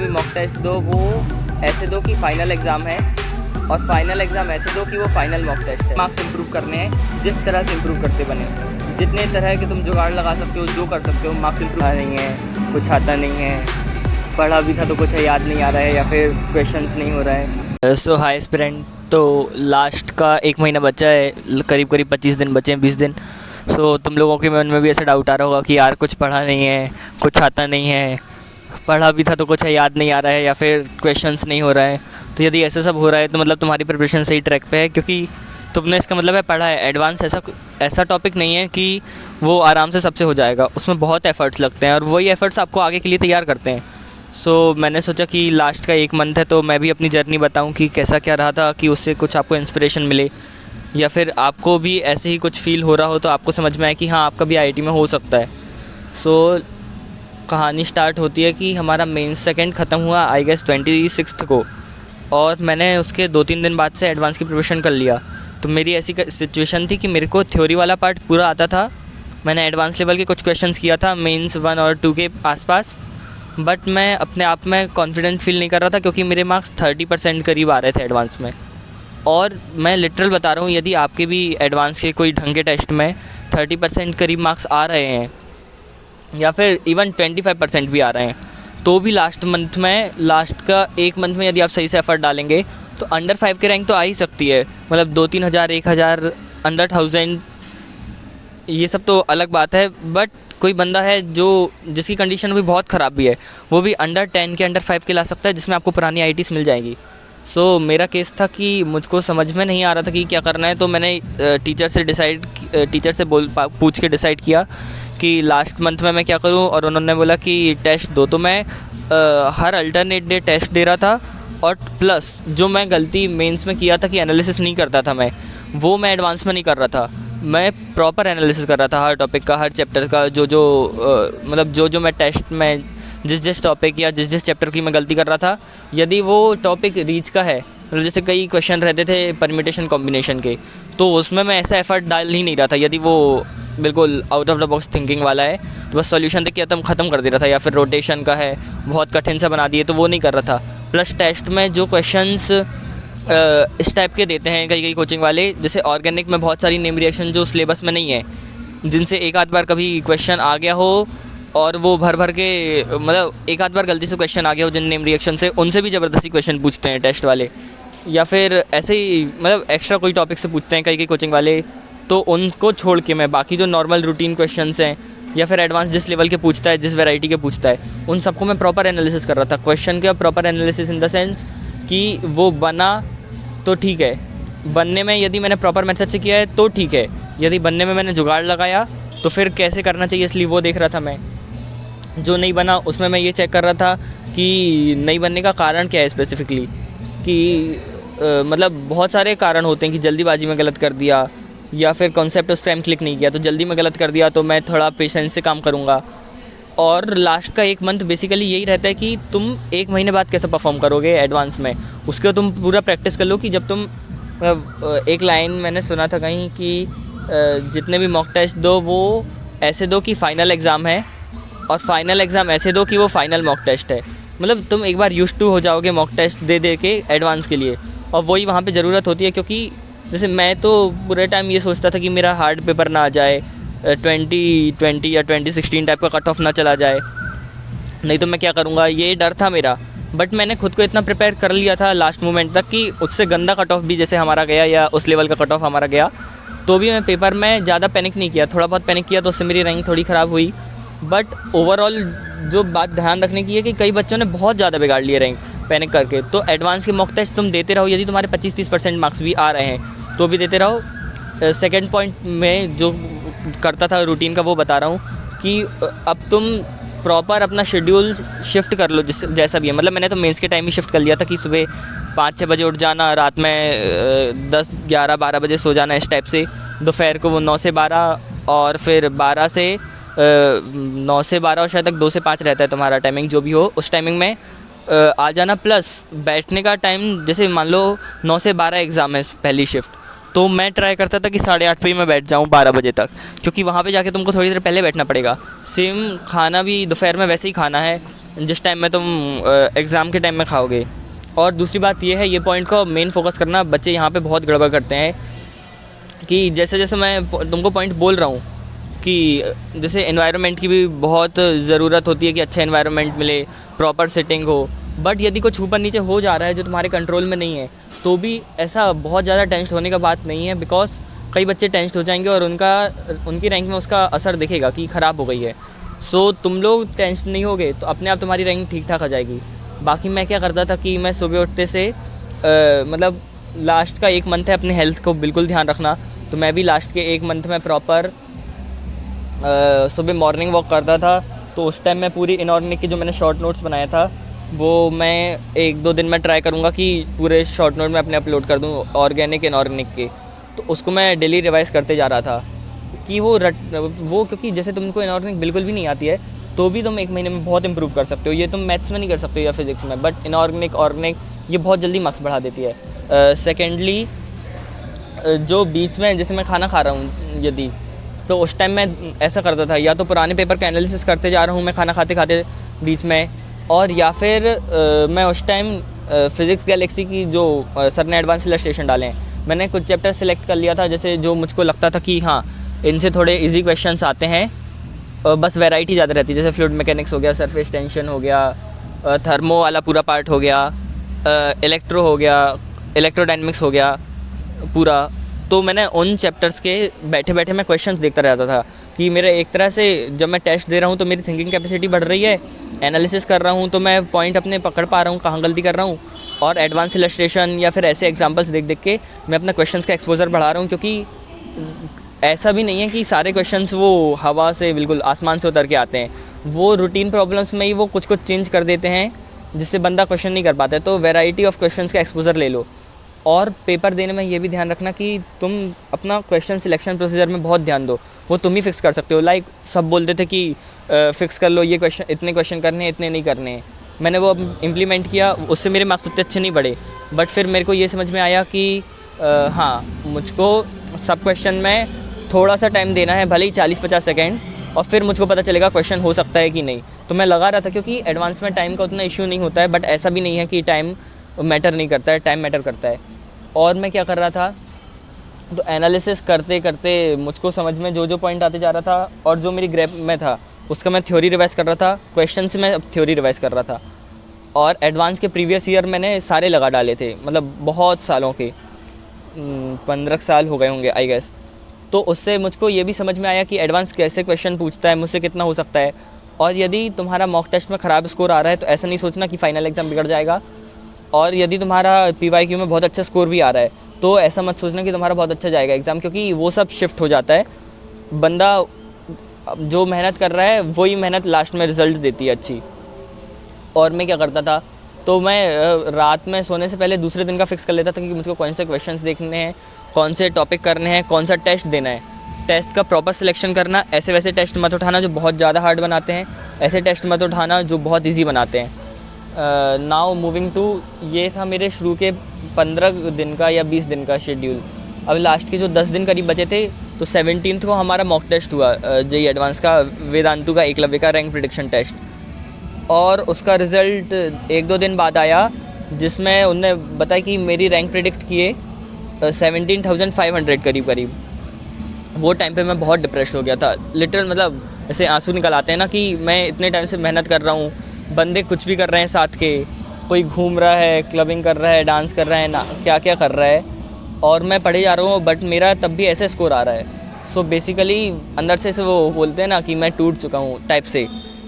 भी mock test दो वो ऐसे दो कि फ़ाइनल एग्ज़ाम है, और फाइनल एग्ज़ाम ऐसे दो कि वो फाइनल मॉक टेस्ट है। मार्क्स इंप्रूव करने हैं, जिस तरह से इंप्रूव करते बने, जितने तरह के तुम जुगाड़ लगा सकते हो, जो कर सकते हो। मार्क्स इंप्रूव नहीं है, कुछ आता नहीं है, पढ़ा भी था तो कुछ याद नहीं आ रहा है, या फिर क्वेश्चंस नहीं हो रहा है। सो हाई एस्पिरेंट, तो लास्ट का 1 महीना बचा है, करीब 25 दिन बचे हैं, 20 दिन। सो तुम लोगों के मन में भी ऐसा डाउट आ रहा होगा कि यार कुछ पढ़ा नहीं है, कुछ आता नहीं है, पढ़ा भी था तो कुछ याद नहीं आ रहा है, या फिर क्वेश्चंस नहीं हो रहा है। तो यदि ऐसा सब हो रहा है तो मतलब तुम्हारी प्रिपरेशन सही ट्रैक पे है, क्योंकि तुमने इसका मतलब है पढ़ा है। एडवांस ऐसा टॉपिक नहीं है कि वो आराम से सबसे हो जाएगा, उसमें बहुत एफ़र्ट्स लगते हैं, और वही एफ़र्ट्स आपको आगे के लिए तैयार करते हैं। सो मैंने सोचा कि लास्ट का 1 मंथ है तो मैं भी अपनी जर्नी बताऊं कि कैसा क्या रहा था, कि उससे कुछ आपको इंस्पिरेशन मिले, या फिर आपको भी ऐसे ही कुछ फ़ील हो रहा हो तो आपको समझ में आए कि हाँ आपका भी आईआईटी में हो सकता है। सो कहानी स्टार्ट होती है कि हमारा मेंस सेकंड ख़त्म हुआ आई गेस 26 को, और मैंने उसके 2-3 दिन बाद से एडवांस की प्रिपरेशन कर लिया। तो मेरी ऐसी सिचुएशन थी कि मेरे को थ्योरी वाला पार्ट पूरा आता था, मैंने एडवांस लेवल के कुछ क्वेश्चंस किया था मेंस 1 और 2 के आसपास, बट मैं अपने आप में कॉन्फिडेंट फील नहीं कर रहा था, क्योंकि मेरे मार्क्स 30% करीब आ रहे थे एडवांस में। और मैं लिटरल बता रहा हूँ, यदि आपके भी एडवांस के कोई ढंग के टेस्ट में 30% करीब मार्क्स आ रहे हैं, या फिर इवन 25% भी आ रहे हैं, तो भी लास्ट का 1 मंथ में यदि आप सही से एफर्ट डालेंगे तो अंडर 5 की रैंक तो आ ही सकती है। मतलब 2-3 हज़ार, 1 हज़ार, अंडर 1000, ये सब तो अलग बात है। बट कोई बंदा है जिसकी कंडीशन भी बहुत ख़राब भी है, वो भी अंडर 10 के, अंडर 5 के ला सकता है, जिसमें आपको पुरानी आईआईटीज़ मिल जाएगी। सो मेरा केस था कि मुझको समझ में नहीं आ रहा था कि क्या करना है, तो मैंने टीचर से पूछ के डिसाइड किया कि लास्ट मंथ में मैं क्या करूं, और उन्होंने बोला कि टेस्ट दो। तो मैं हर अल्टरनेट डे टेस्ट दे रहा था, और प्लस जो मैं गलती मेंस में किया था कि एनालिसिस नहीं करता था वो मैं एडवांस में नहीं कर रहा था। मैं प्रॉपर एनालिसिस कर रहा था हर टॉपिक का, हर चैप्टर का, मतलब जो मैं टेस्ट में जिस टॉपिक या जिस चैप्टर की मैं गलती कर रहा था, यदि वो टॉपिक रीच का है, मतलब जैसे कई क्वेश्चन रहते थे परम्यूटेशन कॉम्बिनेशन के, तो उसमें मैं ऐसा एफर्ट डाल ही नहीं रहा था। यदि वो बिल्कुल out of the box thinking वाला है तो बस सॉल्यूशन देख के ख़त्म कर दे रहा था, या फिर रोटेशन का है बहुत कठिन सा बना दिए तो वो नहीं कर रहा था। प्लस टेस्ट में जो क्वेश्चंस इस टाइप के देते हैं कई कोचिंग वाले, जैसे ऑर्गेनिक में बहुत सारी नेम रिएक्शन जो सिलेबस में नहीं है, जिनसे एक आध बार कभी क्वेश्चन आ गया हो, और वो भर के मतलब एक आध बार गलती से क्वेश्चन आ गया हो जिन नेम रिएक्शन से, उनसे भी ज़बरदस्ती क्वेश्चन पूछते हैं टेस्ट वाले, या फिर ऐसे ही मतलब एक्स्ट्रा कोई टॉपिक से पूछते हैं कई कोचिंग वाले। तो उनको छोड़ के मैं बाकी जो नॉर्मल रूटीन क्वेश्चंस हैं, या फिर एडवांस जिस लेवल के पूछता है, जिस वैरायटी के पूछता है, उन सबको मैं प्रॉपर एनालिसिस कर रहा था। क्वेश्चन के proper analysis in the sense कि वो बना तो ठीक है, बनने में यदि मैंने प्रॉपर मेथड से किया है तो ठीक है, यदि बनने में मैंने जुगाड़ लगाया तो फिर कैसे करना चाहिए, इसलिए वो देख रहा था मैं। जो नहीं बना उसमें मैं ये चेक कर रहा था कि नहीं बनने का कारण क्या है स्पेसिफिकली, कि मतलब बहुत सारे कारण होते हैं कि जल्दीबाजी में गलत कर दिया, या फिर कॉन्सेप्ट उस टाइम क्लिक नहीं किया तो जल्दी में गलत कर दिया, तो मैं थोड़ा पेशेंस से काम करूँगा। और लास्ट का 1 मंथ बेसिकली यही रहता है कि तुम 1 महीने बाद कैसे परफॉर्म करोगे एडवांस में, उसके तुम पूरा प्रैक्टिस कर लो। कि जब तुम एक लाइन मैंने सुना था कहीं कि जितने भी मॉक टेस्ट दो वो ऐसे दो कि फ़ाइनल एग्ज़ाम है, और फाइनल एग्ज़ाम ऐसे दो कि वो फाइनल मॉक टेस्ट है। मतलब तुम एक बार यूज्ड टू हो जाओगे मॉक टेस्ट दे के एडवांस के लिए, और वही वहाँ पे ज़रूरत होती है। क्योंकि जैसे मैं तो पूरे टाइम ये सोचता था कि मेरा हार्ड पेपर ना आ जाए, 2020 या 2016 टाइप का कट ऑफ ना चला जाए, नहीं तो मैं क्या करूँगा, ये डर था मेरा। बट मैंने खुद को इतना प्रिपेयर कर लिया था लास्ट मोमेंट तक कि उससे गंदा कट ऑफ भी जैसे हमारा गया, या उस लेवल का कट ऑफ हमारा गया, तो भी मैं पेपर में ज़्यादा पैनिक नहीं किया। थोड़ा बहुत पैनिक किया तो उससे मेरी रैंक थोड़ी ख़राब हुई, बट ओवरऑल जो बात ध्यान रखने की है कि कई बच्चों ने बहुत ज़्यादा बिगाड़ लिए रैंक पैनिक करके। तो एडवांस के मॉक टेस्ट तुम देते रहो, यदि तुम्हारे 25-30% मार्क्स भी आ रहे हैं तो भी देते रहो। सेकंड पॉइंट में जो करता था रूटीन का वो बता रहा हूँ कि अब तुम प्रॉपर अपना शेड्यूल शिफ्ट कर लो जैसा भी है। मतलब मैंने तो मेंस के टाइम ही शिफ्ट कर लिया था कि सुबह 5-6 बजे उठ जाना, रात में 10-11-12 बजे सो जाना, इस टाइप से। दोपहर को वो 9 से 12, और फिर 12 से 9 से 12 और शायद तक 2 से 5 रहता है तुम्हारा टाइमिंग, जो भी हो उस टाइमिंग में आ जाना। प्लस बैठने का टाइम, जैसे मान लो 9 से 12 एग्ज़ाम है पहली शिफ्ट, तो मैं ट्राई करता था कि 8:30 पे ही मैं बैठ जाऊँ 12 बजे तक, क्योंकि वहाँ पे जाके तुमको थोड़ी देर पहले बैठना पड़ेगा। सेम खाना भी दोपहर में वैसे ही खाना है, जिस टाइम में तुम एग्ज़ाम के टाइम में खाओगे। और दूसरी बात ये है, ये पॉइंट को मेन फोकस करना, बच्चे यहाँ पे बहुत गड़बड़ करते हैं कि जैसे जैसे मैं तुमको पॉइंट बोल रहा हूँ कि जैसे एनवायरनमेंट की भी बहुत ज़रूरत होती है कि अच्छा एनवायरनमेंट मिले, प्रॉपर सेटिंग हो, बट यदि कुछ ऊपर नीचे हो जा रहा है जो तुम्हारे कंट्रोल में नहीं है तो भी ऐसा बहुत ज़्यादा टेंशन होने का बात नहीं है, बिकॉज कई बच्चे टेंशन हो जाएंगे और उनकी रैंक में उसका असर दिखेगा कि ख़राब हो गई है। सो तुम लोग टेंशन नहीं होगे तो अपने आप तुम्हारी रैंक ठीक ठाक आ जाएगी। बाकी मैं क्या करता था कि मैं सुबह उठते से मतलब लास्ट का 1 मंथ है, अपने हेल्थ को बिल्कुल ध्यान रखना, तो मैं भी लास्ट के 1 मंथ में प्रॉपर सुबह मॉर्निंग वॉक करता था। तो उस टाइम मैं पूरी इनऑर्गेनिक की जो मैंने शॉर्ट नोट्स बनाया था वो मैं 1-2 दिन में ट्राई करूँगा कि पूरे शॉर्ट नोट में अपने अपलोड कर दूँ ऑर्गेनिक इनऑर्गेनिक के। तो उसको मैं डेली रिवाइज़ करते जा रहा था कि वो क्योंकि जैसे तुमको इनऑर्गेनिक बिल्कुल भी नहीं आती है तो भी तुम 1 महीने में बहुत इंप्रूव कर सकते हो। ये तुम मैथ्स में नहीं कर सकते हो या फिज़िक्स में, बट इनऑर्गेनिक ऑर्गेनिक ये बहुत जल्दी मार्क्स बढ़ा देती है। सेकेंडली जो बीच में जैसे मैं खाना खा रहा हूँ यदि, तो उस टाइम मैं ऐसा करता था, या तो पुराने पेपर का एनालिसिस करते जा रहा हूँ मैं खाना खाते खाते बीच में, और या फिर मैं उस टाइम फ़िज़िक्स गैलेक्सी की जो सर ने एडवांस इलस्ट्रेशन डाले हैं, मैंने कुछ चैप्टर सेलेक्ट कर लिया था जैसे जो मुझको लगता था कि हाँ इनसे थोड़े इजी क्वेश्चंस आते हैं, बस वैरायटी ज़्यादा रहती है, जैसे फ्लूइड मैकेनिक्स हो गया, सरफेस टेंशन हो गया, थर्मो वाला पूरा पार्ट हो गया, इलेक्ट्रो हो गया, इलेक्ट्रोडायनेमिक्स हो गया पूरा। तो मैंने उन चैप्टर्स के बैठे बैठे मैं क्वेश्चंस देखता रहता था कि मेरा एक तरह से जब मैं टेस्ट दे रहा हूँ तो मेरी थिंकिंग कैपेसिटी बढ़ रही है, एनालिसिस कर रहा हूँ तो मैं पॉइंट अपने पकड़ पा रहा हूँ कहाँ गलती कर रहा हूँ, और एडवांस इलस्ट्रेशन या फिर ऐसे एग्जांपल्स देख देख के मैं अपना क्वेश्चंस का एक्सपोजर बढ़ा रहा हूँ। क्योंकि ऐसा भी नहीं है कि सारे क्वेश्चंस वो हवा से बिल्कुल आसमान से उतर के आते हैं, वो रूटीन प्रॉब्लम्स में ही वो कुछ कुछ चेंज कर देते हैं जिससे बंदा क्वेश्चन नहीं कर पाता है। तो वैरायटी ऑफ क्वेश्चंस का एक्सपोजर ले लो, और पेपर देने में ये भी ध्यान रखना कि तुम अपना क्वेश्चन सिलेक्शन प्रोसीजर में बहुत ध्यान दो, वो तुम ही फिक्स कर सकते हो। लाइक सब बोलते थे कि फ़िक्स कर लो ये क्वेश्चन, इतने क्वेश्चन करने हैं, इतने नहीं करने हैं। मैंने वो इम्प्लीमेंट किया, उससे मेरे मार्क्स उतने अच्छे नहीं बढ़े, बट फिर मेरे को ये समझ में आया कि हाँ मुझको सब क्वेश्चन में थोड़ा सा टाइम देना है, भले ही 40-50 सेकेंड, और फिर मुझको पता चलेगा क्वेश्चन हो सकता है कि नहीं। तो मैं लगा रहा था क्योंकि एडवांस में टाइम का उतना इशू नहीं होता है, बट ऐसा भी नहीं है कि टाइम मैटर नहीं करता है, टाइम मैटर करता है। और मैं क्या कर रहा था, तो एनालिसिस करते करते मुझको समझ में जो जो पॉइंट आते जा रहा था और जो मेरी ग्रेप में था उसका मैं थ्योरी रिवाइज़ कर रहा था, क्वेश्चन से मैं थ्योरी रिवाइज़ कर रहा था। और एडवांस के प्रीवियस ईयर मैंने सारे लगा डाले थे, मतलब बहुत सालों के, 15 साल हो गए होंगे आई गेस। तो उससे मुझको ये भी समझ में आया कि एडवांस कैसे क्वेश्चन पूछता है, मुझसे कितना हो सकता है। और यदि तुम्हारा मॉक टेस्ट में ख़राब स्कोर आ रहा है तो ऐसा नहीं सोचना कि फ़ाइनल एग्ज़ाम बिगड़ जाएगा, और यदि तुम्हारा PYQ में बहुत अच्छा स्कोर भी आ रहा है तो ऐसा मत सोचना कि तुम्हारा बहुत अच्छा जाएगा एग्ज़ाम, क्योंकि वो सब शिफ्ट हो जाता है। बंदा जो मेहनत कर रहा है वही मेहनत लास्ट में रिज़ल्ट देती है अच्छी। और मैं क्या करता था, तो मैं रात में सोने से पहले दूसरे दिन का फिक्स कर लेता था कि मुझको कौन से क्वेश्चंस देखने हैं, कौन से टॉपिक करने हैं, कौन सा टेस्ट देना है। टेस्ट का प्रॉपर सिलेक्शन करना, ऐसे वैसे टेस्ट मत उठाना जो बहुत ज़्यादा हार्ड बनाते हैं, ऐसे टेस्ट मत उठाना जो बहुत ईजी बनाते हैं। नाउ मूविंग टू, ये था मेरे शुरू के 15 दिन का या 20 दिन का शेड्यूल। अब लास्ट के जो 10 दिन करीब बचे थे, तो 17th को हमारा मॉक टेस्ट हुआ, JEE एडवांस का, वेदांतु का, एकलव्य का रैंक प्रिडिक्शन टेस्ट। और उसका रिज़ल्ट 1-2 दिन बाद आया, जिसमें उनने बताया कि मेरी रैंक प्रिडिक्ट किए 17,500 करीब। वो टाइम पे मैं बहुत डिप्रेस हो गया था, लिटरल, मतलब ऐसे आंसू निकल आते हैं ना कि मैं इतने टाइम से मेहनत कर रहा हूँ, बंदे कुछ भी कर रहे हैं साथ के, कोई घूम रहा है, क्लबिंग कर रहा है, डांस कर रहा है, ना क्या क्या कर रहा है, और मैं पढ़े जा रहा हूँ, बट मेरा तब भी ऐसे स्कोर आ रहा है। सो बेसिकली अंदर से वो बोलते हैं ना कि मैं टूट चुका हूँ टाइप से।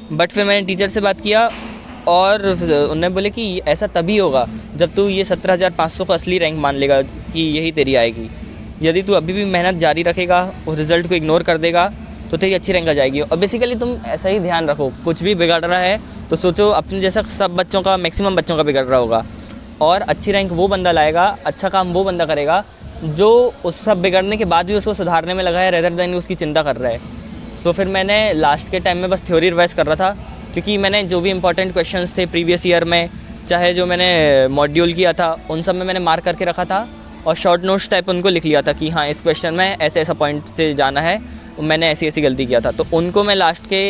बट फिर मैंने टीचर से बात किया और उन्होंने बोले कि ऐसा तभी होगा जब तू ये 17,500 का असली रैंक मान लेगा कि यही तेरी आएगी। यदि तू अभी भी मेहनत जारी रखेगा और रिज़ल्ट को इग्नोर कर देगा तो तेरी अच्छी रैंक आ जाएगी। और बेसिकली तुम ऐसा ही ध्यान रखो, कुछ भी बिगड़ रहा है तो सोचो अपने जैसा सब बच्चों का, मैक्सिमम बच्चों का बिगड़ रहा होगा, और अच्छी रैंक वो बंदा लाएगा, अच्छा काम वो बंदा करेगा जो उस सब बिगड़ने के बाद भी उसको सुधारने में लगा है, रेदर देन उसकी चिंता कर रहा है। सो फिर मैंने लास्ट के टाइम में बस थ्योरी रिवाइज़ कर रहा था, क्योंकि मैंने जो भी इंपॉर्टेंट क्वेश्चंस थे प्रीवियस ईयर में, चाहे जो मैंने मॉड्यूल किया था उन सब में मैंने मार्क करके रखा था, और शॉर्ट नोट्स टाइप उनको लिख लिया था कि हाँ इस क्वेश्चन में ऐसे ऐसा पॉइंट से जाना है, मैंने ऐसी ऐसी गलती किया था। तो उनको मैं लास्ट के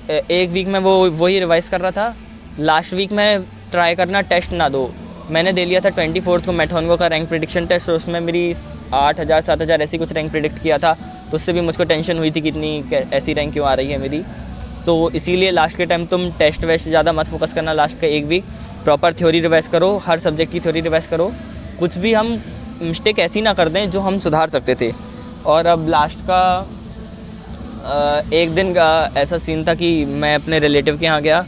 1 वीक में वही रिवाइज़ कर रहा था, लास्ट वीक में ट्राई करना टेस्ट ना दो। मैंने दे लिया था 24 को मैथोनगो का रैंक प्रिडिक्शन टेस्ट, और उसमें मेरी 8,000 7,000 ऐसी कुछ रैंक प्रिडिक्ट किया था, तो उससे भी मुझको टेंशन हुई थी कि इतनी ऐसी रैंक क्यों आ रही है मेरी। तो इसीलिए लास्ट के टाइम तुम टेस्ट वेस्ट ज़्यादा मत फोकस करना। लास्ट का एक वीक प्रॉपर थ्योरी रिवाइज़ करो, हर सब्जेक्ट की थ्योरी रिवाइज़ करो, कुछ भी हम मिस्टेक ऐसी ना कर दें जो हम सुधार सकते थे। और अब लास्ट का एक दिन का ऐसा सीन था कि मैं अपने रिलेटिव के यहाँ गया,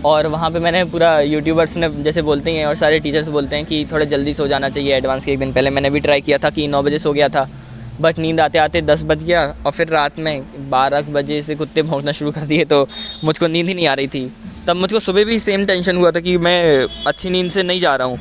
और वहाँ पे मैंने पूरा यूट्यूबर्स ने जैसे बोलते हैं और सारे टीचर्स बोलते हैं कि थोड़ा जल्दी सो जाना चाहिए एडवांस के एक दिन पहले। मैंने भी ट्राई किया था कि 9 बजे सो गया था, बट नींद आते आते 10 बज गया, और फिर रात में 12 बजे से कुत्ते भौंकना शुरू कर दिए, तो मुझको नींद ही नहीं आ रही थी। तब मुझको सुबह भी सेम टेंशन हुआ था कि मैं अच्छी नींद से नहीं जा रहा हूँ,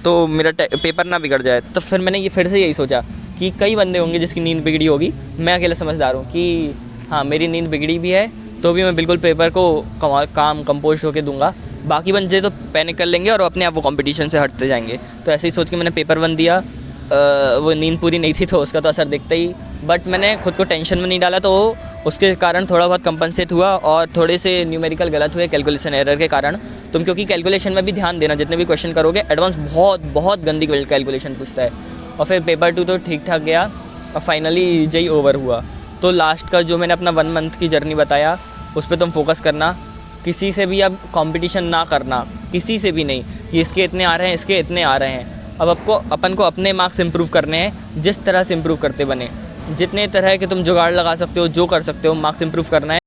तो मेरा पेपर ना बिगड़ जाए। तो फिर मैंने ये फिर से यही सोचा कि कई बंदे होंगे जिसकी नींद बिगड़ी होगी, मैं अकेला समझदार हूँ कि हाँ मेरी नींद बिगड़ी भी है, तो भी मैं बिल्कुल पेपर को काम कंपोज होकर दूंगा। बाकी बंदे तो पैनिक कर लेंगे और अपने आप वो कंपटीशन से हटते जाएंगे। तो ऐसे ही सोच के मैंने पेपर 1 दिया। वो नींद पूरी नहीं थी तो उसका तो असर दिखता ही, बट मैंने खुद को टेंशन में नहीं डाला, तो उसके कारण थोड़ा बहुत कंपनसेट हुआ। और थोड़े से न्यूमेरिकल गलत हुए कैलकुलेशन एरर के कारण। तुम क्योंकि कैलकुलेशन में भी ध्यान देना, जितने भी क्वेश्चन करोगे एडवांस बहुत गंदी कैलकुलेशन पूछता है। और फिर पेपर 2 तो ठीक ठाक गया, और फाइनली जेई ओवर हुआ। तो लास्ट का जो मैंने अपना 1 मंथ की जर्नी बताया, उस पर तुम फोकस करना। किसी से भी अब कंपटीशन ना करना, किसी से भी नहीं, ये इसके इतने आ रहे हैं, इसके इतने आ रहे हैं। अब अपन को अपने मार्क्स इम्प्रूव करने हैं, जिस तरह से इम्प्रूव करते बने। जितने तरह के तुम जुगाड़ लगा सकते हो, जो कर सकते हो, मार्क्स इम्प्रूव करना है।